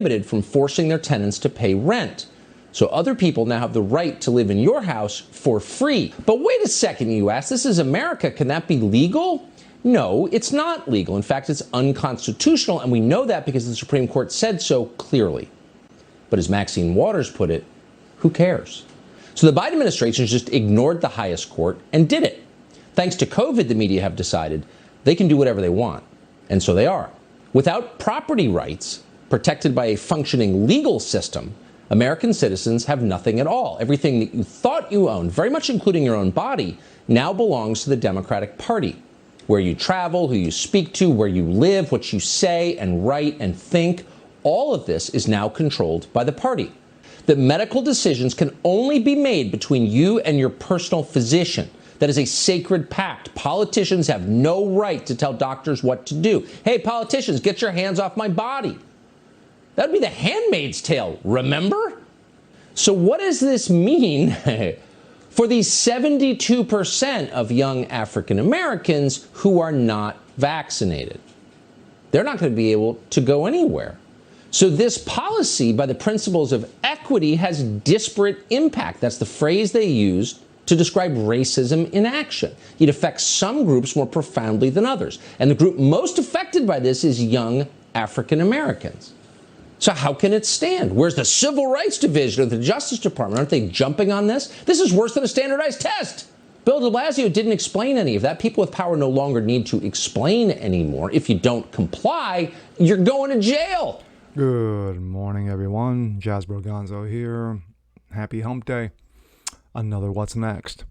prohibited from forcing their tenants to pay rent. So other people now have the right to live in your house for free. But wait a second, you ask, this is America. Can that be legal? No, it's not legal. In fact, it's unconstitutional, and we know that because the Supreme Court said so clearly. But as Maxine Waters put it, who cares? So the Biden administration just ignored the highest court and did it. Thanks to COVID, the media have decided they can do whatever they want. And so they are. Without property rights protected by a functioning legal system, American citizens have nothing at all. Everything that you thought you owned, very much including your own body, now belongs to the Democratic Party. Where you travel, who you speak to, where you live, what you say and write and think, all of this is now controlled by the party. That medical decisions can only be made between you and your personal physician. That is a sacred pact. Politicians have no right to tell doctors what to do. Hey, politicians, get your hands off my body. That'd be the Handmaid's Tale, remember? So what does this mean for these 72% of young African Americans who are not vaccinated? They're not going to be able to go anywhere. So this policy, by the principles of equity, has disparate impact. That's the phrase they used to describe racism in action. It affects some groups more profoundly than others. And the group most affected by this is young African Americans. So how can it stand? Where's the Civil Rights Division of the Justice Department? Aren't they jumping on this? This is worse than a standardized test. Bill de Blasio didn't explain any of that. People with power no longer need to explain anymore. If you don't comply, you're going to jail. Good morning, everyone. Jazz Broganzo here. Happy hump day. Another What's Next.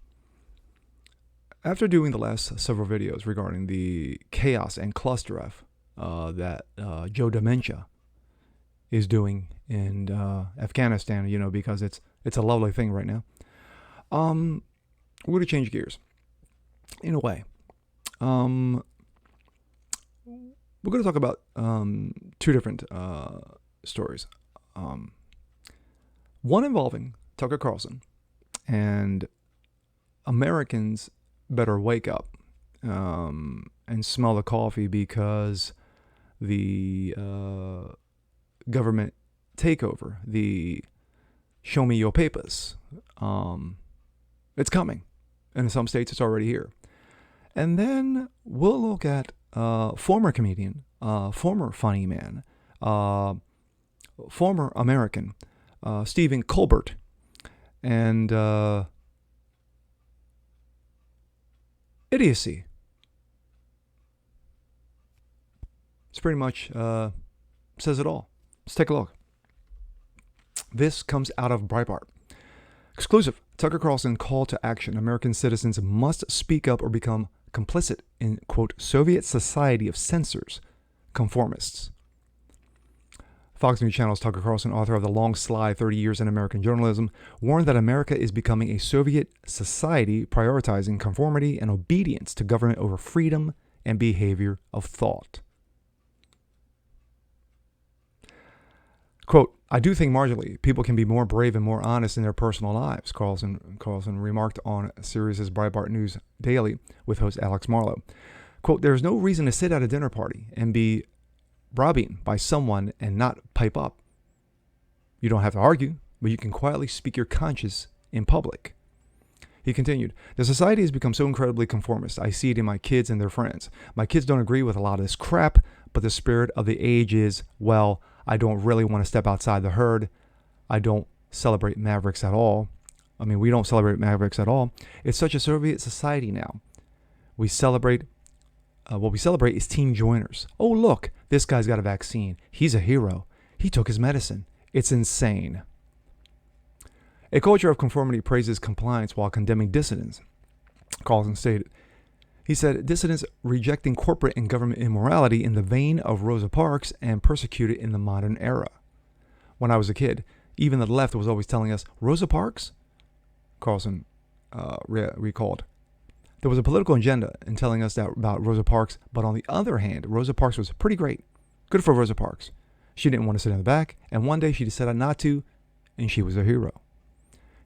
After doing the last several videos regarding the chaos and clusterF that Joe Dementia is doing in Afghanistan, you know, because it's a lovely thing right now. We're going to change gears in a way. We're going to talk about two different stories. One involving Tucker Carlson, and Americans better wake up and smell the coffee, because the government takeover, the show me your papers, it's coming. And in some states, it's already here. And then we'll look at former comedian, former funny man, former American, Stephen Colbert, and idiocy. It's pretty much says it all. Let's take a look. This comes out of Breitbart. Exclusive. Tucker Carlson call to action. American citizens must speak up or become complicit in, quote, Soviet society of censors, conformists. Fox News Channel's Tucker Carlson, author of The Long Slide, 30 Years in American Journalism, warned that America is becoming a Soviet society prioritizing conformity and obedience to government over freedom and behavior of thought. Quote, I do think marginally people can be more brave and more honest in their personal lives, Carlson remarked on Sirius's Breitbart News Daily with host Alex Marlow. Quote, there is no reason to sit at a dinner party and be browbeaten by someone and not pipe up. You don't have to argue, but you can quietly speak your conscience in public. He continued, the society has become so incredibly conformist. I see it in my kids and their friends. My kids don't agree with a lot of this crap, but the spirit of the age is, well, I don't really want to step outside the herd. I don't celebrate Mavericks at all. I mean, we don't celebrate Mavericks at all. It's such a Soviet society now. We celebrate, what we celebrate is team joiners. Oh, look, this guy's got a vaccine. He's a hero. He took his medicine. It's insane. A culture of conformity praises compliance while condemning dissidents, Carlson stated. He said, dissidents rejecting corporate and government immorality in the vein of Rosa Parks and persecuted in the modern era. When I was a kid, even the left was always telling us, Rosa Parks? Carlson recalled. There was a political agenda in telling us that about Rosa Parks, but on the other hand, Rosa Parks was pretty great. Good for Rosa Parks. She didn't want to sit in the back, and one day she decided not to, and she was a hero.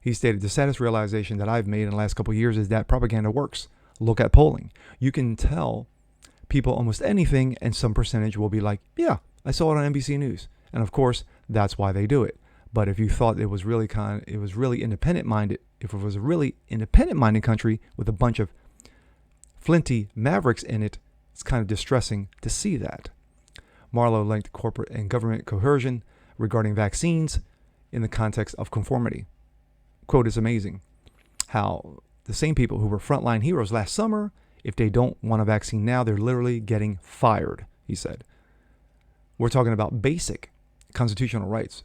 He stated, the saddest realization that I've made in the last couple of years is that propaganda works. Look at polling. You can tell people almost anything, and some percentage will be like, yeah, I saw it on NBC News. And of course, That's why they do it. But if you thought it was really independent minded, if it was a really independent minded country with a bunch of flinty mavericks in it, it's kind of distressing to see that. Marlowe linked corporate and government coercion regarding vaccines in the context of conformity. Quote, it's amazing how the same people who were frontline heroes last summer, if they don't want a vaccine now, they're literally getting fired, he said. We're talking about basic constitutional rights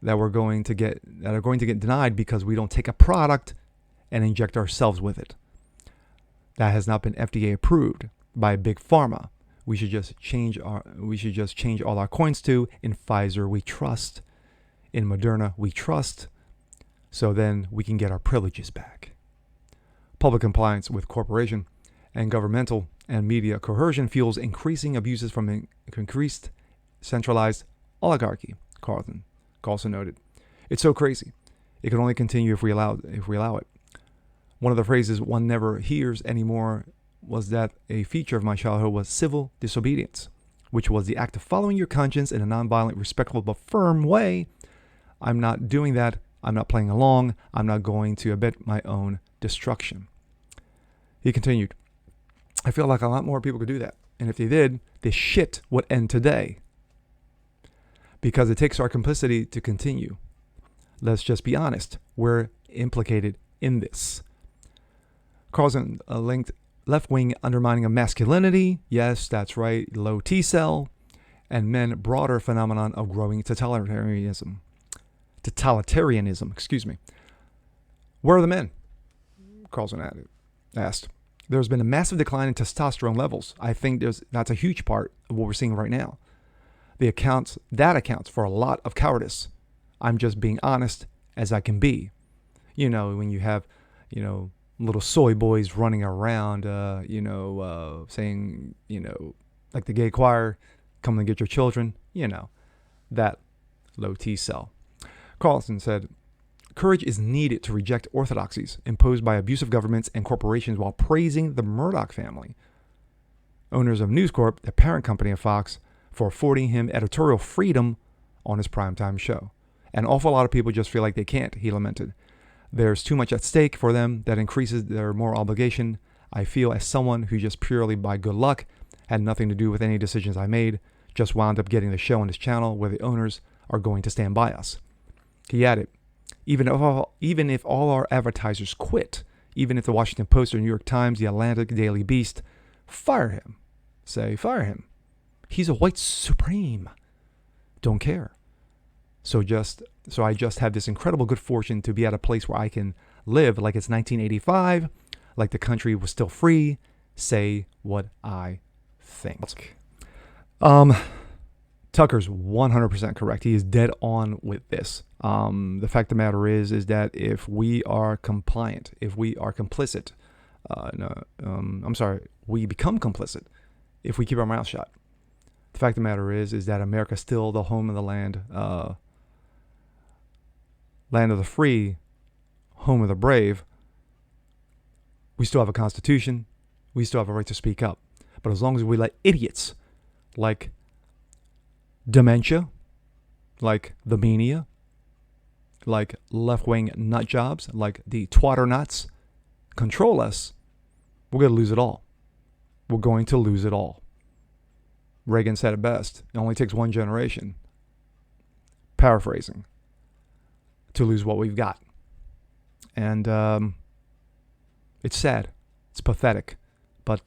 that are going to get denied because we don't take a product and inject ourselves with it. That has not been FDA approved by Big Pharma. We should just change all our coins to, in Pfizer we trust, in Moderna we trust, so then we can get our privileges back. Public compliance with corporation and governmental and media coercion fuels increasing abuses from increased centralized oligarchy, Carlson noted. It's so crazy. It can only continue if we allow it. One of the phrases one never hears anymore was that a feature of my childhood was civil disobedience, which was the act of following your conscience in a nonviolent, respectful, but firm way. I'm not doing that. I'm not playing along. I'm not going to abet my own destruction. He continued, I feel like a lot more people could do that. And if they did, this shit would end today. Because it takes our complicity to continue. Let's just be honest. We're implicated in this. Carlson linked left-wing undermining of masculinity. Yes, that's right. Low T-cell. And men broader phenomenon of growing totalitarianism. Where are the men? Carlson asked. There's been a massive decline in testosterone levels. I think that's a huge part of what we're seeing right now. That accounts for a lot of cowardice. I'm just being honest as I can be. You know, when you have, little soy boys running around, saying, like the gay choir, come and get your children, that low T cell. Carlson said, courage is needed to reject orthodoxies imposed by abusive governments and corporations while praising the Murdoch family, owners of News Corp, the parent company of Fox, for affording him editorial freedom on his primetime show. An awful lot of people just feel like they can't, he lamented. There's too much at stake for them that increases their moral obligation. I feel as someone who just purely by good luck had nothing to do with any decisions I made, just wound up getting the show on this channel where the owners are going to stand by us. He added, even if all our advertisers quit, even if the Washington Post or New York Times, the Atlantic, Daily Beast, fire him. Say, fire him. He's a white supreme. Don't care. So I just have this incredible good fortune to be at a place where I can live like it's 1985, like the country was still free, say what I think. Tucker's 100% correct. He is dead on with this. The fact of the matter is that if we are compliant, if we are complicit, we become complicit if we keep our mouth shut. The fact of the matter is that America's still the home of the land of the free, home of the brave. We still have a constitution. We still have a right to speak up. But as long as we let idiots like Dementia, like the Mania, like left-wing nut jobs, like the twatter nuts, control us, we're going to lose it all. We're going to lose it all. Reagan said it best. It only takes one generation, paraphrasing, to lose what we've got. And it's sad. It's pathetic. But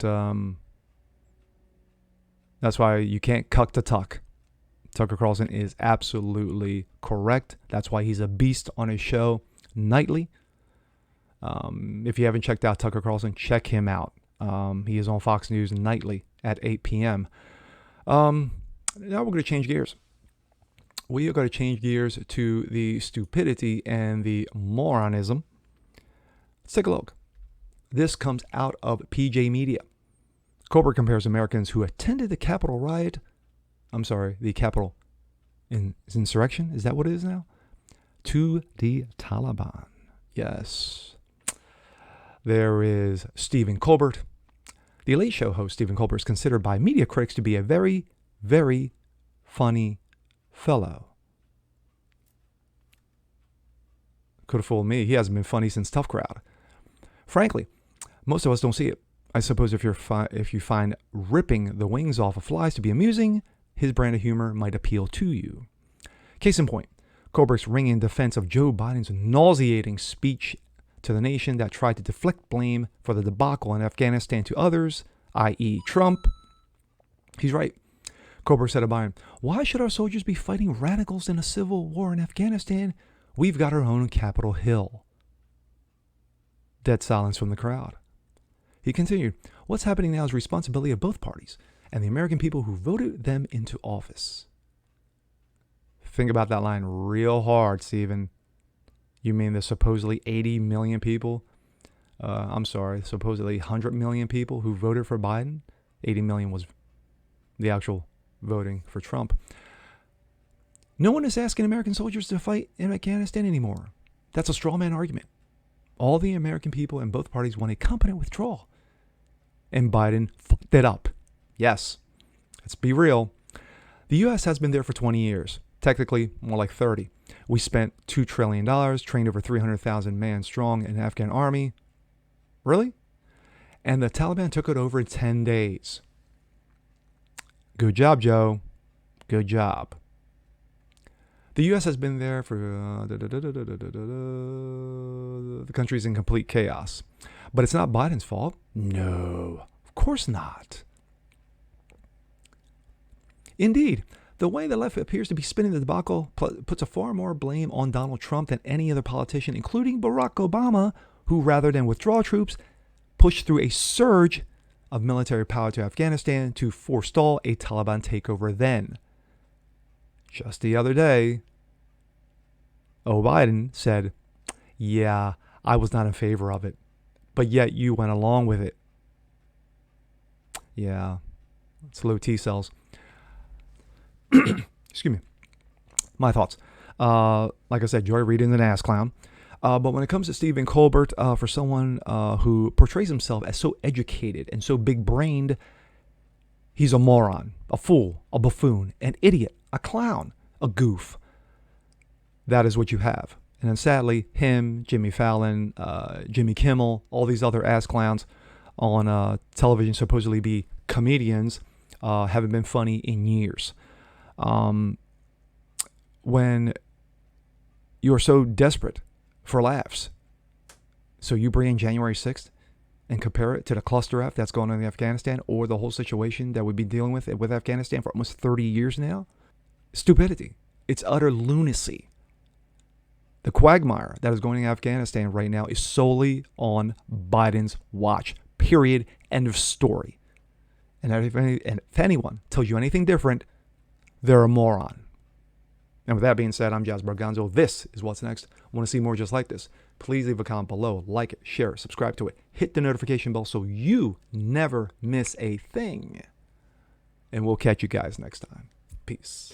that's why you can't cuck to tuck. Tucker Carlson is absolutely correct. That's why he's a beast on his show nightly. If you haven't checked out Tucker Carlson, check him out. He is on Fox News nightly at 8 p.m. Now we're going to change gears. We are going to change gears to the stupidity and the moronism. Let's take a look. This comes out of PJ Media. Colbert compares Americans who attended the Capitol riot. The Capitol insurrection. Is that what it is now? To the Taliban. Yes. There is Stephen Colbert. The Late Show host Stephen Colbert is considered by media critics to be a very, very funny fellow. Could have fooled me. He hasn't been funny since Tough Crowd. Frankly, most of us don't see it. I suppose if you find ripping the wings off of flies to be amusing, his brand of humor might appeal to you. Case in point, Colbert's ringing defense of Joe Biden's nauseating speech to the nation that tried to deflect blame for the debacle in Afghanistan to others, i.e. Trump. He's right. Colbert said of Biden, "Why should our soldiers be fighting radicals in a civil war in Afghanistan? We've got our own Capitol Hill." Dead silence from the crowd. He continued, "What's happening now is responsibility of both parties and the American people who voted them into office." Think about that line real hard, Stephen. You mean the supposedly 80 million people? Supposedly 100 million people who voted for Biden? 80 million was the actual voting for Trump. No one is asking American soldiers to fight in Afghanistan anymore. That's a straw man argument. All the American people in both parties want a competent withdrawal. And Biden fucked it up. Yes, let's be real. The U.S. has been there for 20 years. Technically, more like 30. We spent $2 trillion, trained over 300,000 man strong in Afghan army. Really? And the Taliban took it over in 10 days. Good job, Joe. Good job. The U.S. has been there for... the country's in complete chaos. But it's not Biden's fault. No, of course not. Indeed, the way the left appears to be spinning the debacle puts a far more blame on Donald Trump than any other politician, including Barack Obama, who, rather than withdraw troops, pushed through a surge of military power to Afghanistan to forestall a Taliban takeover then. Just the other day, Biden said, "Yeah, I was not in favor of it, but yet you went along with it." Yeah, it's low T cells. Excuse me. My thoughts. Like I said, Joy Reid is an ass clown. But when it comes to Stephen Colbert, for someone who portrays himself as so educated and so big-brained, he's a moron, a fool, a buffoon, an idiot, a clown, a goof. That is what you have. And then sadly, him, Jimmy Fallon, Jimmy Kimmel, all these other ass clowns on television, supposedly be comedians, haven't been funny in years. When you're so desperate for laughs, so you bring in January 6th and compare it to the clusterF that's going on in Afghanistan, or the whole situation that we've been dealing with Afghanistan for almost 30 years now. Stupidity. It's utter lunacy. The quagmire that is going in Afghanistan right now is solely on Biden's watch. Period. End of story. And if anyone tells you anything different, they're a moron. And with that being said, I'm Jazz Barganzo. This is What's Next. Want to see more just like this? Please leave a comment below. Like it, share it, subscribe to it. Hit the notification bell so you never miss a thing. And we'll catch you guys next time. Peace.